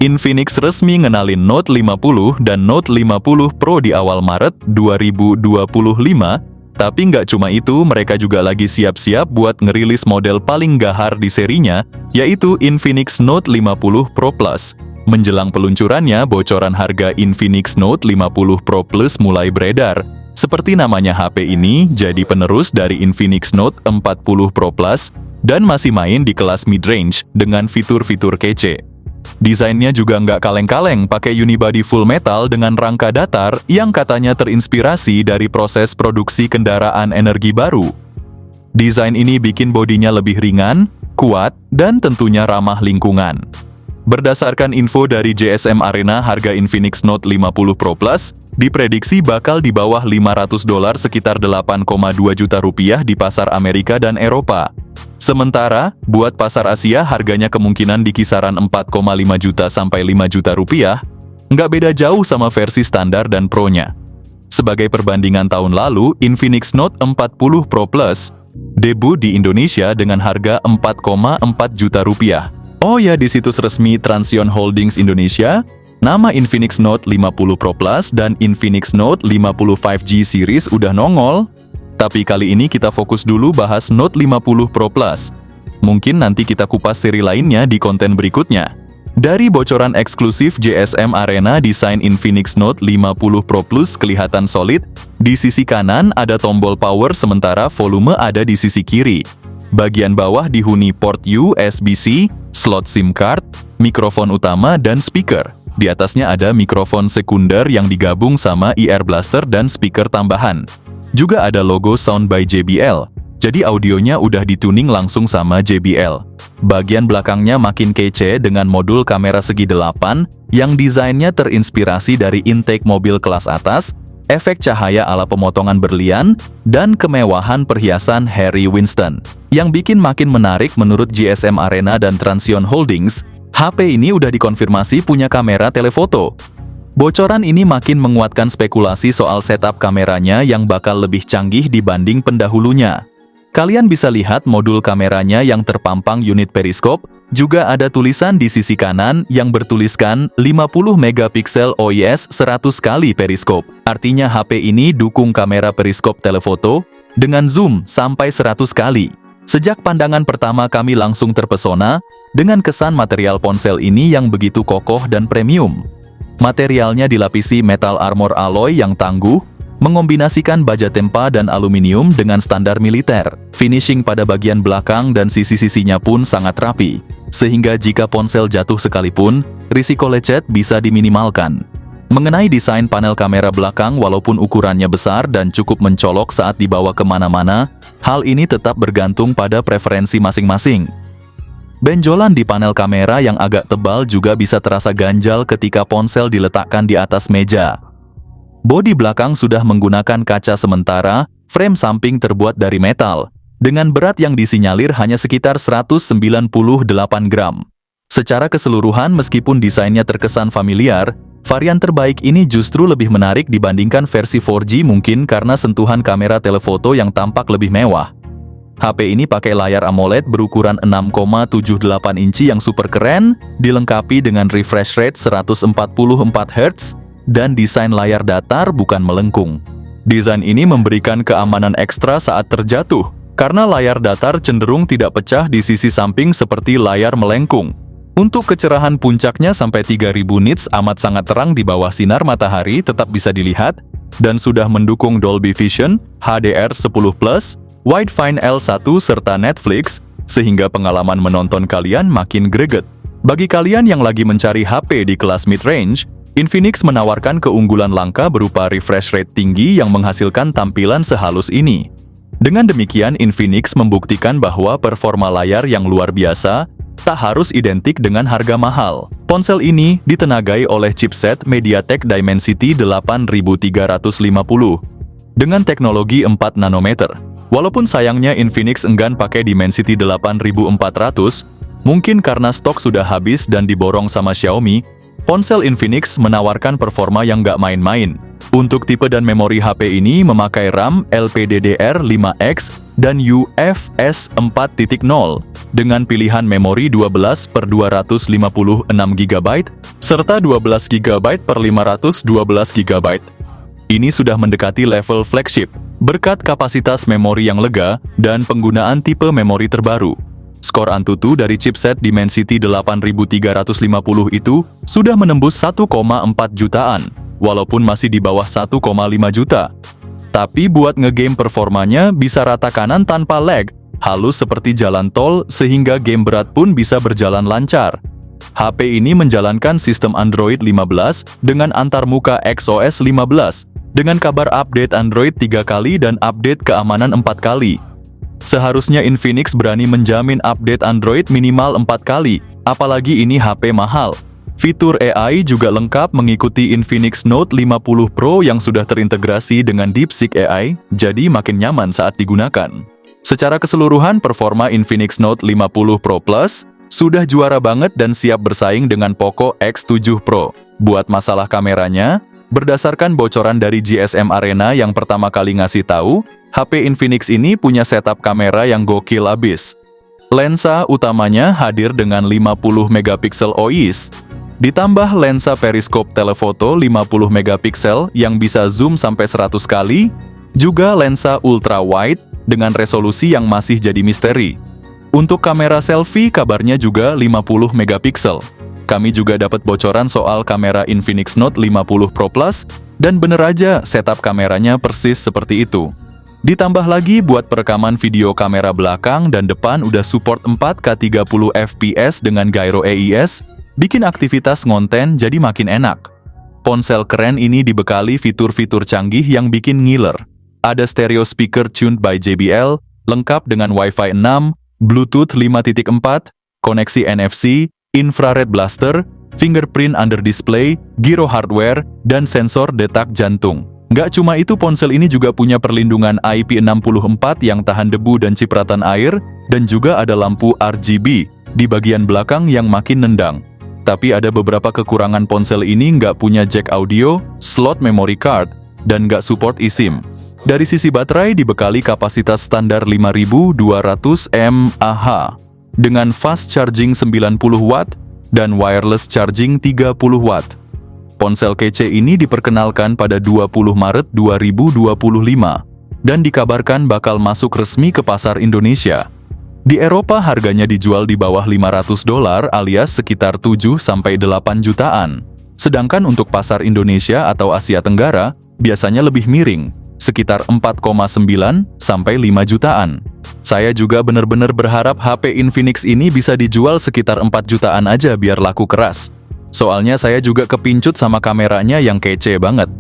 Infinix resmi ngenalin Note 50 dan Note 50 Pro di awal Maret 2025, tapi nggak cuma itu, mereka juga lagi siap-siap buat ngerilis model paling gahar di serinya, yaitu Infinix Note 50 Pro Plus. Menjelang peluncurannya, bocoran harga Infinix Note 50 Pro Plus mulai beredar. Seperti namanya HP ini, jadi penerus dari Infinix Note 40 Pro Plus, dan masih main di kelas mid-range dengan fitur-fitur kece. Desainnya juga nggak kaleng-kaleng, pakai unibody full metal dengan rangka datar yang katanya terinspirasi dari proses produksi kendaraan energi baru. Desain ini bikin bodinya lebih ringan, kuat, dan tentunya ramah lingkungan. Berdasarkan info dari GSM Arena, harga Infinix Note 50 Pro Plus diprediksi bakal di bawah $500, sekitar 8,2 juta rupiah di pasar Amerika dan Eropa. Sementara, buat pasar Asia harganya kemungkinan di kisaran 4,5 juta sampai 5 juta rupiah, nggak beda jauh sama versi standar dan Pro-nya. Sebagai perbandingan tahun lalu, Infinix Note 40 Pro Plus debut di Indonesia dengan harga 4,4 juta rupiah. Oh ya, di situs resmi Transsion Holdings Indonesia, nama Infinix Note 50 Pro Plus dan Infinix Note 50 5G series udah nongol. Tapi kali ini kita fokus dulu bahas Note 50 Pro Plus. Mungkin nanti kita kupas seri lainnya di konten berikutnya. Dari bocoran eksklusif GSM Arena, desain Infinix Note 50 Pro Plus kelihatan solid. Di sisi kanan ada tombol power, sementara volume ada di sisi kiri. Bagian bawah dihuni port USB-C, slot SIM card, mikrofon utama, dan speaker. Di atasnya ada mikrofon sekunder yang digabung sama ear blaster dan speaker tambahan. Juga ada logo Sound by JBL, jadi audionya udah dituning langsung sama JBL. Bagian belakangnya makin kece dengan modul kamera segi 8 yang desainnya terinspirasi dari intake mobil kelas atas, efek cahaya ala pemotongan berlian, dan kemewahan perhiasan Harry Winston. Yang bikin makin menarik menurut GSM Arena dan Transsion Holdings, HP ini udah dikonfirmasi punya kamera telefoto. Bocoran ini makin menguatkan spekulasi soal setup kameranya yang bakal lebih canggih dibanding pendahulunya. Kalian bisa lihat modul kameranya yang terpampang unit periskop, juga ada tulisan di sisi kanan yang bertuliskan 50 megapiksel OIS 100 kali periskop. Artinya HP ini dukung kamera periskop telefoto dengan zoom sampai 100 kali. Sejak pandangan pertama kami langsung terpesona dengan kesan material ponsel ini yang begitu kokoh dan premium. Materialnya dilapisi metal armor alloy yang tangguh, mengombinasikan baja tempa dan aluminium dengan standar militer. Finishing pada bagian belakang dan sisi-sisinya pun sangat rapi, sehingga jika ponsel jatuh sekalipun, risiko lecet bisa diminimalkan. Mengenai desain panel kamera belakang, walaupun ukurannya besar dan cukup mencolok saat dibawa kemana-mana, hal ini tetap bergantung pada preferensi masing-masing. Benjolan di panel kamera yang agak tebal juga bisa terasa ganjal ketika ponsel diletakkan di atas meja. Bodi belakang sudah menggunakan kaca sementara, frame samping terbuat dari metal, dengan berat yang disinyalir hanya sekitar 198 gram. Secara keseluruhan, meskipun desainnya terkesan familiar, varian terbaik ini justru lebih menarik dibandingkan versi 4G, mungkin karena sentuhan kamera telefoto yang tampak lebih mewah. HP ini pakai layar AMOLED berukuran 6,78 inci yang super keren, dilengkapi dengan refresh rate 144 Hz, dan desain layar datar bukan melengkung. Desain ini memberikan keamanan ekstra saat terjatuh, karena layar datar cenderung tidak pecah di sisi samping seperti layar melengkung. Untuk kecerahan puncaknya sampai 3000 nits amat sangat terang di bawah sinar matahari tetap bisa dilihat, dan sudah mendukung Dolby Vision, HDR10+, Widefine L1 serta Netflix, sehingga pengalaman menonton kalian makin greget. Bagi kalian yang lagi mencari HP di kelas mid-range, Infinix menawarkan keunggulan langka berupa refresh rate tinggi yang menghasilkan tampilan sehalus ini. Dengan demikian, Infinix membuktikan bahwa performa layar yang luar biasa tak harus identik dengan harga mahal. Ponsel ini ditenagai oleh chipset MediaTek Dimensity 8350 dengan teknologi 4 nanometer. Walaupun sayangnya Infinix enggan pakai Dimensity 8400, mungkin karena stok sudah habis dan diborong sama Xiaomi, Ponsel Infinix menawarkan performa yang nggak main-main. Untuk tipe dan memori HP ini memakai RAM LPDDR5X dan UFS 4.0 dengan pilihan memori 12/256 GB serta 12 GB per 512 GB. Ini sudah mendekati level flagship berkat kapasitas memori yang lega dan penggunaan tipe memori terbaru. Skor Antutu dari chipset Dimensity 8350 itu sudah menembus 1,4 jutaan, walaupun masih di bawah 1,5 juta. Tapi buat ngegame performanya bisa rata kanan tanpa lag, halus seperti jalan tol sehingga game berat pun bisa berjalan lancar. HP ini menjalankan sistem Android 15 dengan antarmuka XOS 15, dengan kabar update Android 3 kali dan update keamanan 4 kali. Seharusnya Infinix berani menjamin update Android minimal 4 kali, apalagi ini HP mahal. Fitur AI juga lengkap mengikuti Infinix Note 50 Pro yang sudah terintegrasi dengan DeepSeek AI, jadi makin nyaman saat digunakan. Secara keseluruhan, performa Infinix Note 50 Pro Plus sudah juara banget dan siap bersaing dengan Poco X7 Pro. Buat masalah kameranya, berdasarkan bocoran dari GSM Arena yang pertama kali ngasih tahu, HP Infinix ini punya setup kamera yang gokil abis. Lensa utamanya hadir dengan 50 megapiksel OIS, ditambah lensa periskop telefoto 50 megapiksel yang bisa zoom sampai 100 kali, juga lensa ultra wide dengan resolusi yang masih jadi misteri. Untuk kamera selfie kabarnya juga 50 megapiksel. Kami juga dapat bocoran soal kamera Infinix Note 50 Pro Plus, dan bener aja setup kameranya persis seperti itu. Ditambah lagi buat perekaman video kamera belakang dan depan udah support 4K 30 fps dengan gyro AIS, bikin aktivitas ngonten jadi makin enak. Ponsel keren ini dibekali fitur-fitur canggih yang bikin ngiler. Ada stereo speaker tuned by JBL, lengkap dengan Wi-Fi 6, Bluetooth 5.4, koneksi NFC, infrared blaster, fingerprint under display, gyro hardware, dan sensor detak jantung. Nggak cuma itu, ponsel ini juga punya perlindungan IP64 yang tahan debu dan cipratan air, dan juga ada lampu RGB di bagian belakang yang makin nendang. Tapi ada beberapa kekurangan, ponsel ini nggak punya jack audio, slot memory card, dan nggak support eSIM. Dari sisi baterai dibekali kapasitas standar 5200 mAh, dengan fast charging 90 watt dan wireless charging 30 watt. Ponsel kece ini diperkenalkan pada 20 Maret 2025 dan dikabarkan bakal masuk resmi ke pasar Indonesia. Di Eropa harganya dijual di bawah $500 alias sekitar 7-8 jutaan. Sedangkan untuk pasar Indonesia atau Asia Tenggara biasanya lebih miring, sekitar 4,9-5 jutaan. Saya juga bener-bener berharap HP Infinix ini bisa dijual sekitar 4 jutaan aja biar laku keras. Soalnya saya juga kepincut sama kameranya yang kece banget.